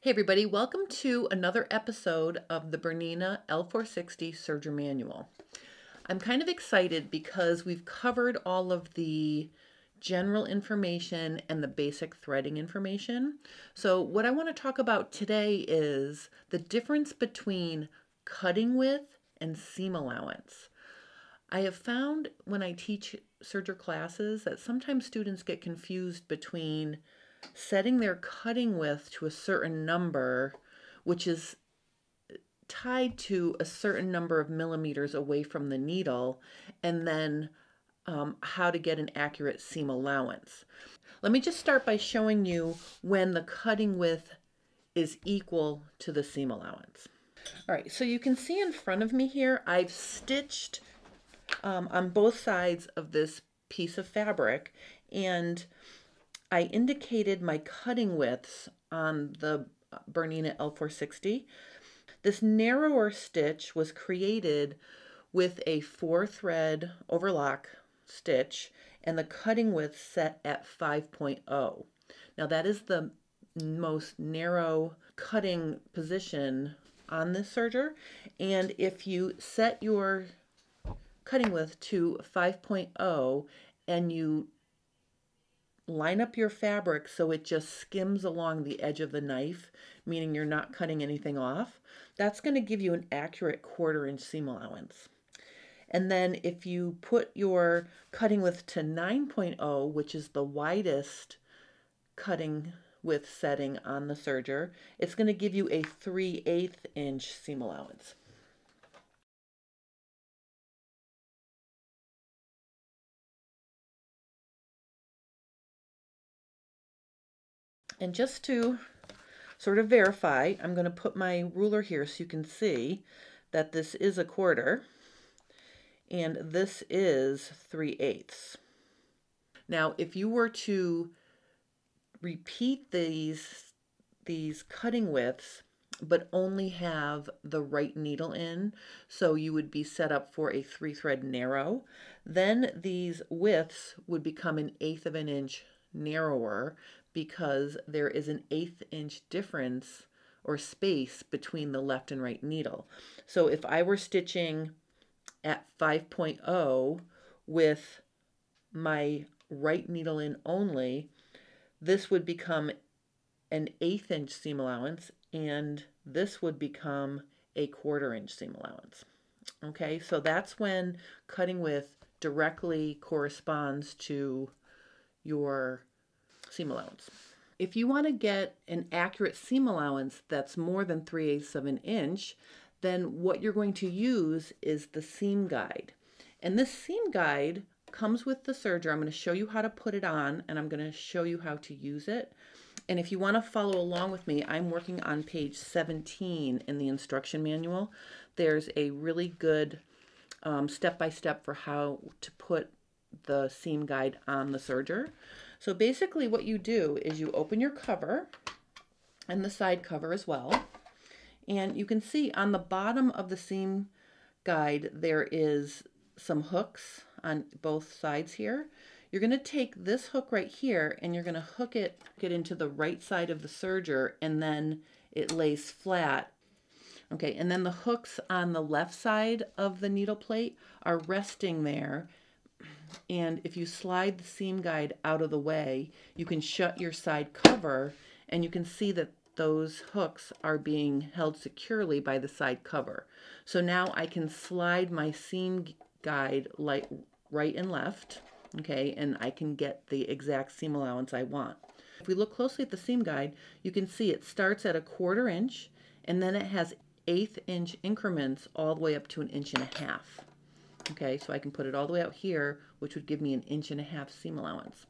Hey everybody, welcome to another episode of the Bernina L460 Serger Manual. I'm kind of excited because we've covered all of the general information and the basic threading information. So what I want to talk about today is the difference between cutting width and seam allowance. I have found when I teach serger classes that sometimes students get confused between setting their cutting width to a certain number, which is tied to a certain number of millimeters away from the needle, and then how to get an accurate seam allowance. Let me just start by showing you when the cutting width is equal to the seam allowance. All right, so you can see in front of me here, I've stitched on both sides of this piece of fabric, and I indicated my cutting widths on the Bernina L460. This narrower stitch was created with a 4-thread overlock stitch and the cutting width set at 5.0. Now that is the most narrow cutting position on this serger, and if you set your cutting width to 5.0 and you line up your fabric so it just skims along the edge of the knife, meaning you're not cutting anything off, that's going to give you an accurate 1/4 inch seam allowance. And then if you put your cutting width to 9.0, which is the widest cutting width setting on the serger, it's going to give you a 3/8 inch seam allowance. And just to sort of verify, I'm going to put my ruler here so you can see that this is a 1/4 and this is 3/8. Now, if you were to repeat these cutting widths, but only have the right needle in, so you would be set up for a 3-thread narrow, then these widths would become 1/8 of an inch narrower because there is an 1/8 inch difference or space between the left and right needle. So if I were stitching at 5.0 with my right needle in only, this would become an 1/8 inch seam allowance, and this would become a 1/4 inch seam allowance. Okay, so that's when cutting width directly corresponds to your seam allowance. If you want to get an accurate seam allowance that's more than 3/8 of an inch, then what you're going to use is the seam guide. And this seam guide comes with the serger. I'm going to show you how to put it on, and I'm going to show you how to use it. And if you want to follow along with me, I'm working on page 17 in the instruction manual. There's a really good step-by-step for how to put the seam guide on the serger. So basically what you do is you open your cover and the side cover as well, and you can see on the bottom of the seam guide there is some hooks on both sides here. You're going to take this hook right here and you're going to hook it into the right side of the serger, and then it lays flat. Okay, and then the hooks on the left side of the needle plate are resting there. And if you slide the seam guide out of the way, you can shut your side cover, and you can see that those hooks are being held securely by the side cover. So now I can slide my seam guide like right and left, okay, and I can get the exact seam allowance I want. If we look closely at the seam guide, you can see it starts at a 1/4 inch, and then it has 1/8 inch increments all the way up to 1.5 inches. Okay, so I can put it all the way out here, which would give me 1.5 inch seam allowance.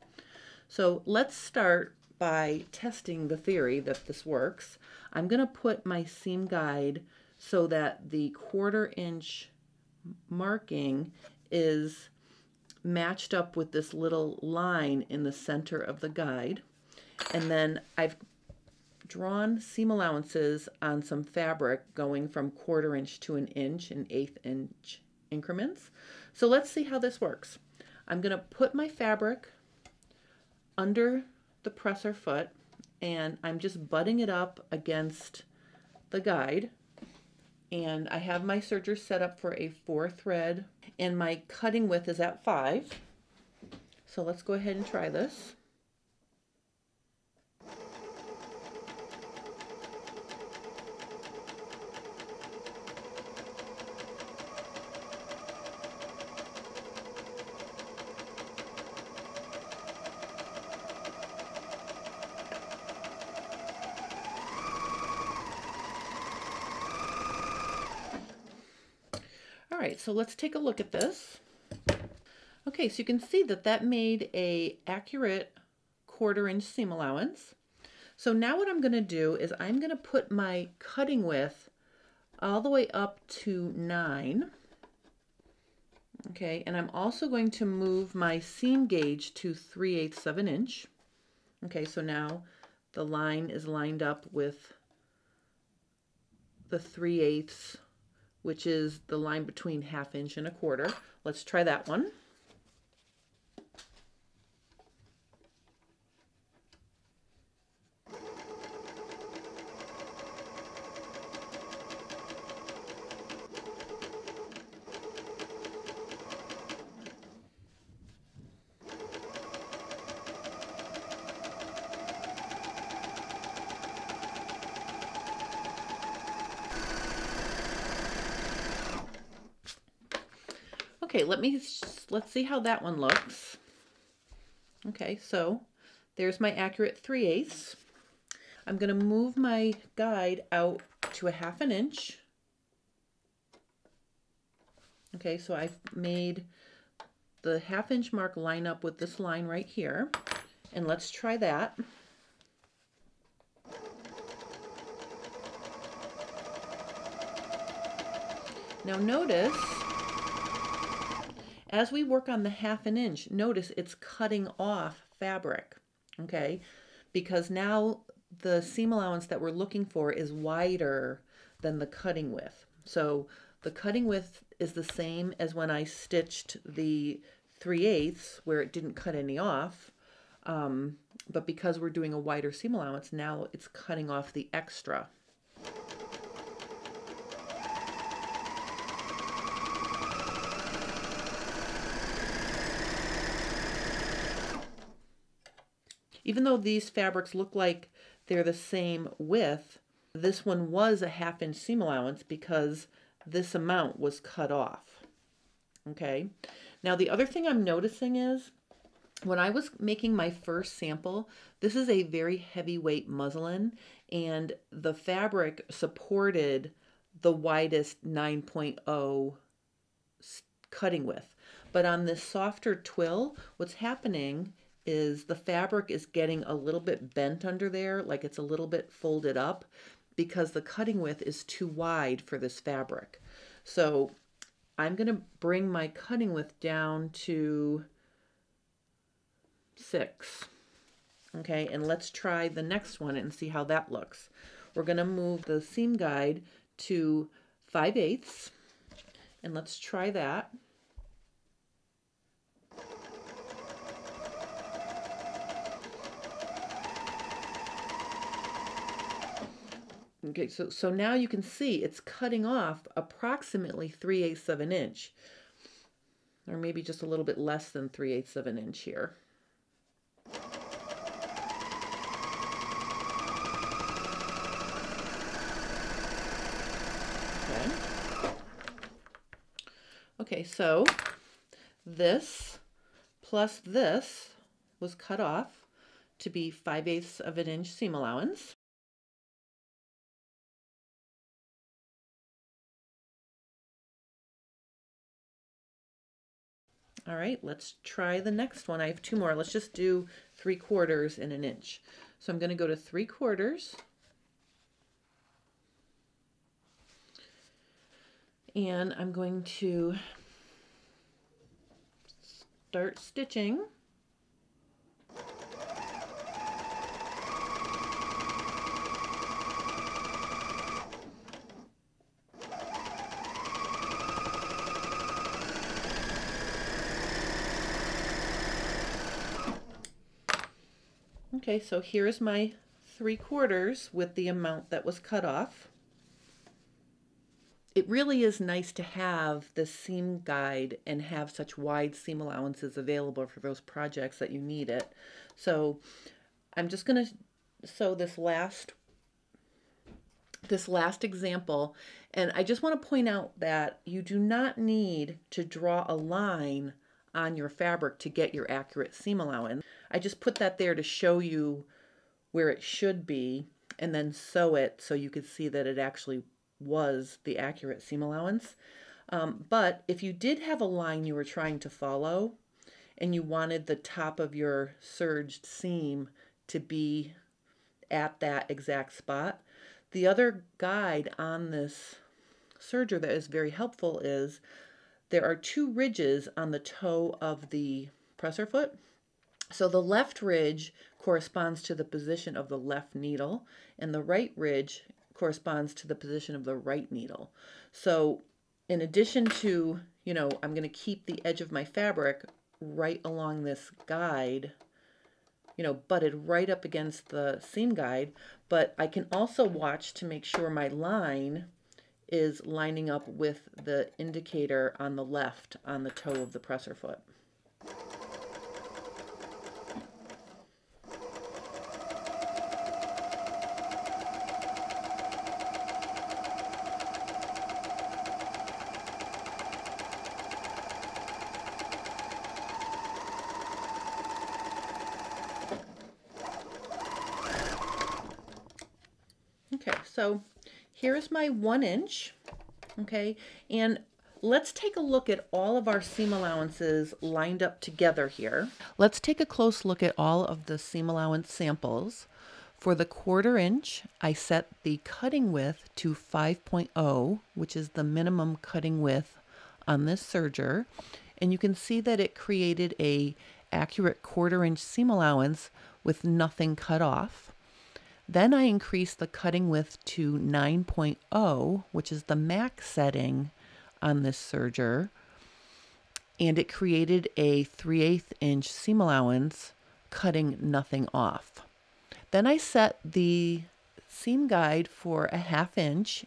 So let's start by testing the theory that this works. I'm going to put my seam guide so that the 1/4 inch marking is matched up with this little line in the center of the guide. And then I've drawn seam allowances on some fabric going from 1/4 inch to 1 inch in 1/8 inch increments. So let's see how this works. I'm going to put my fabric under the presser foot and I'm just butting it up against the guide. And I have my serger set up for a 4 thread, and my cutting width is at 5. So let's go ahead and try this. All right, so let's take a look at this. Okay, so you can see that that made a accurate 1/4 inch seam allowance. So now what I'm going to do is I'm going to put my cutting width all the way up to 9. Okay, and I'm also going to move my seam gauge to 3/8 of an inch. Okay, so now the line is lined up with the 3/8, which is the line between 1/2 inch and 1/4. Let's try that one. Okay, let's see how that one looks. Okay, so there's my accurate 3/8. I'm going to move my guide out to 1/2 an inch. Okay, so I've made the 1/2 inch mark line up with this line right here, and let's try that. Now notice, as we work on the 1/2 an inch, notice it's cutting off fabric, okay? Because now the seam allowance that we're looking for is wider than the cutting width. So the cutting width is the same as when I stitched the 3/8 where it didn't cut any off, but because we're doing a wider seam allowance, now it's cutting off the extra. Even though these fabrics look like they're the same width, this one was a 1/2 inch seam allowance because this amount was cut off. Okay. Now the other thing I'm noticing is when I was making my first sample, this is a very heavyweight muslin, and the fabric supported the widest 9.0 cutting width. But on this softer twill, what's happening is the fabric is getting a little bit bent under there, like it's a little bit folded up, because the cutting width is too wide for this fabric. So I'm going to bring my cutting width down to 6. Okay, and let's try the next one and see how that looks. We're going to move the seam guide to 5/8, and let's try that. Okay, so now you can see it's cutting off approximately 3/8 of an inch, or maybe just a little bit less than 3/8 of an inch here. Okay, so this plus this was cut off to be 5/8 of an inch seam allowance. All right, let's try the next one. I have 2 more. Let's just do 3/4 in an inch. So I'm going to go to 3/4. And I'm going to start stitching. Okay, so here's my 3/4 with the amount that was cut off. It really is nice to have the seam guide and have such wide seam allowances available for those projects that you need it. So I'm just going to sew this last example, and I just want to point out that you do not need to draw a line on your fabric to get your accurate seam allowance. I just put that there to show you where it should be and then sew it so you could see that it actually was the accurate seam allowance. But if you did have a line you were trying to follow and you wanted the top of your serged seam to be at that exact spot, the other guide on this serger that is very helpful is there are 2 ridges on the toe of the presser foot. So the left ridge corresponds to the position of the left needle, and the right ridge corresponds to the position of the right needle. So in addition to, I'm going to keep the edge of my fabric right along this guide, butted right up against the seam guide, but I can also watch to make sure my line is lining up with the indicator on the left on the toe of the presser foot. Okay, so here's my 1 inch, okay, and let's take a look at all of our seam allowances lined up together here. Let's take a close look at all of the seam allowance samples. For the 1/4 inch, I set the cutting width to 5.0, which is the minimum cutting width on this serger, and you can see that it created a accurate 1/4 inch seam allowance with nothing cut off. Then I increased the cutting width to 9.0, which is the max setting on this serger, and it created a 3/8 inch seam allowance, cutting nothing off. Then I set the seam guide for a 1/2 inch,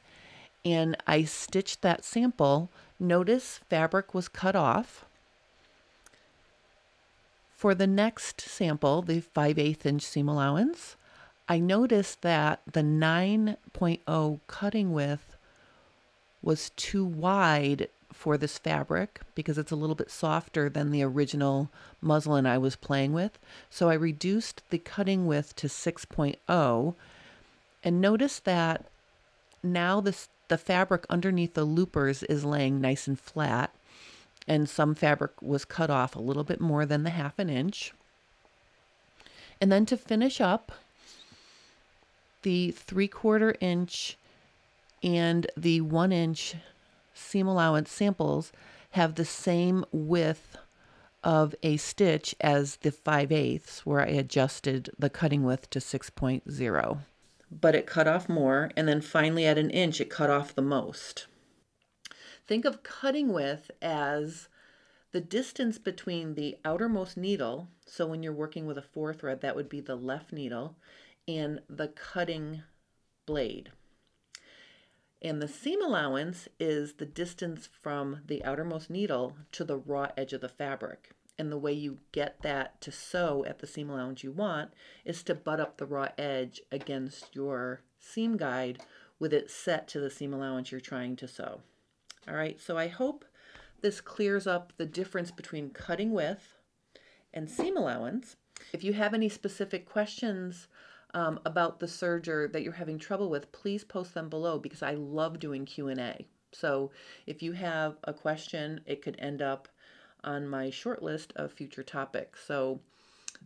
and I stitched that sample. Notice fabric was cut off. For the next sample, the 5/8 inch seam allowance, I noticed that the 9.0 cutting width was too wide for this fabric because it's a little bit softer than the original muslin I was playing with. So I reduced the cutting width to 6.0, and notice that now the fabric underneath the loopers is laying nice and flat, and some fabric was cut off a little bit more than the 1/2 inch. And then to finish up, the 3/4 inch and the 1 inch seam allowance samples have the same width of a stitch as the 5/8, where I adjusted the cutting width to 6.0. But it cut off more, and then finally at 1 inch it cut off the most. Think of cutting width as the distance between the outermost needle, so when you're working with a 4 thread, that would be the left needle, and the cutting blade. And the seam allowance is the distance from the outermost needle to the raw edge of the fabric. And the way you get that to sew at the seam allowance you want is to butt up the raw edge against your seam guide with it set to the seam allowance you're trying to sew. All right, so I hope this clears up the difference between cutting width and seam allowance. If you have any specific questions about the serger that you're having trouble with, please post them below, because I love doing Q&A. So if you have a question, it could end up on my short list of future topics. So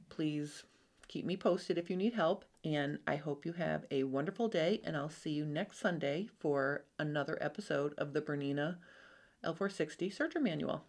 please keep me posted if you need help, and I hope you have a wonderful day, and I'll see you next Sunday for another episode of the Bernina L460 Serger Manual.